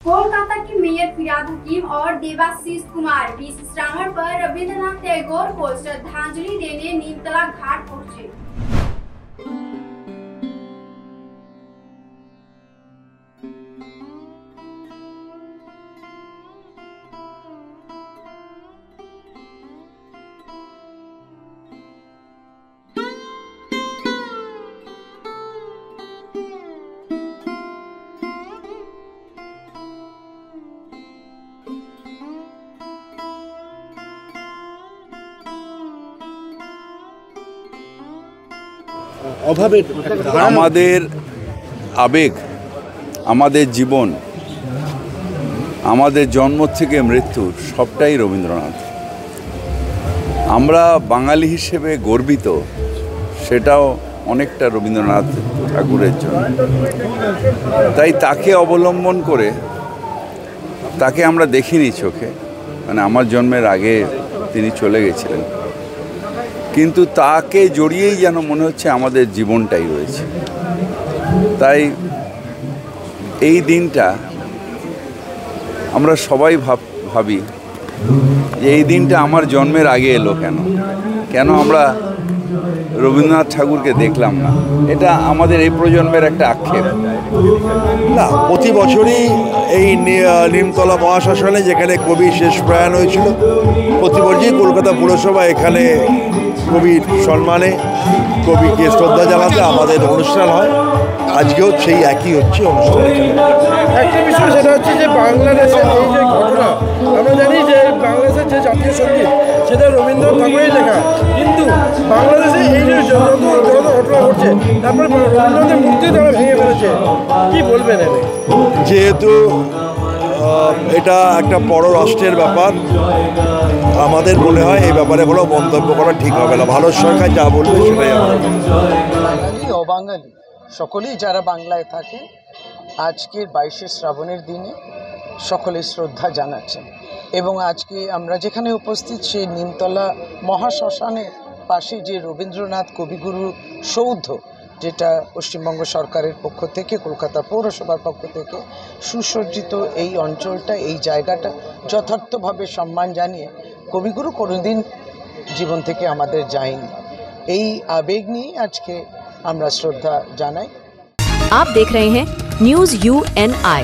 कोलकाता की मेयर फिराद हकीम और देवाशीष कुमार 20 श्रावण पर रविंद्रनाथ टैगोर को श्रद्धांजलि देने नीमतला घाट पहुंचे। আমাদের আবেগ, আমাদের জীবন, আমাদের জন্ম থেকে মৃত্যু সবটাই রবীন্দ্রনাথ। আমরা বাঙালি হিসেবে গর্বিত, সেটাও অনেকটা রবীন্দ্রনাথ ঠাকুরের জন্য। তাই তাকে অবলম্বন করে, তাকে আমরা দেখিনি চোখে, মানে আমার জন্মের আগে তিনি চলে গেছিলেন, কিন্তু তাকে জড়িয়েই যেন মনে হচ্ছে আমাদের জীবনটাই রয়েছে। তাই এই দিনটা আমরা সবাই ভাবি যে এই দিনটা আমার জন্মের আগে এলো কেন আমরা রবীন্দ্রনাথ ঠাকুরকে দেখলাম না। এটা আমাদের এই প্রজন্মের একটা আক্ষেপ। না, প্রতি বছরই এই নিমতলা মহাশ্মশানে, যেখানে কবি শেষ প্রয়াণ হয়েছিল, প্রতি বছরই কলকাতা পুরসভা এখানে কবির সম্মানে কবিকে শ্রদ্ধা জানাতে আমাদের অনুষ্ঠান হয়। আজকেও সেই একই হচ্ছে অনুষ্ঠান। একটা বিষয় সেটা হচ্ছে যে বাংলাদেশের এই যে ঘটনা, আমরা জানি যে বাংলাদেশের যে জাতীয় সঙ্গীত সেটা রবীন্দ্রনাথ ঠাকুরের লেখা, কিন্তু বাংলাদেশে এই যে যত ঘটনা ঘটছে, তারপর রবীন্দ্রনাথের মূর্তি তারা ভেঙে ফেলেছে, কী বলবেন? যেহেতু এটা একটা পররাষ্ট্রের ব্যাপার, আমাদের মনে হয় এই ব্যাপারে কোনো মন্তব্য করা ঠিক হবে না। ভারত সরকার যা বলবে সেটাই হবে। বাঙালি অবাঙালি সকলেই যারা বাংলায় থাকে আজকের 22শে শ্রাবণের দিনে সকলে শ্রদ্ধা জানাচ্ছেন। এবং আজকে আমরা যেখানে উপস্থিত সেই নিমতলা মহাশ্মশানের পাশে যে রবীন্দ্রনাথ কবিগুরু সৌধ, যেটা পশ্চিমবঙ্গ সরকারের পক্ষ থেকে, কলকাতা পৌরসভার পক্ষ থেকে সুসজ্জিত, এই অঞ্চলটা, এই জায়গাটা যথার্থভাবে সম্মান জানিয়ে কবিগুরু কোনোদিন জীবন থেকে আমাদের যায়নি। এই আবেগ নিয়ে আজকে আমরা শ্রদ্ধা জানাই। आप देख रहे हैं न्यूज़ UNI।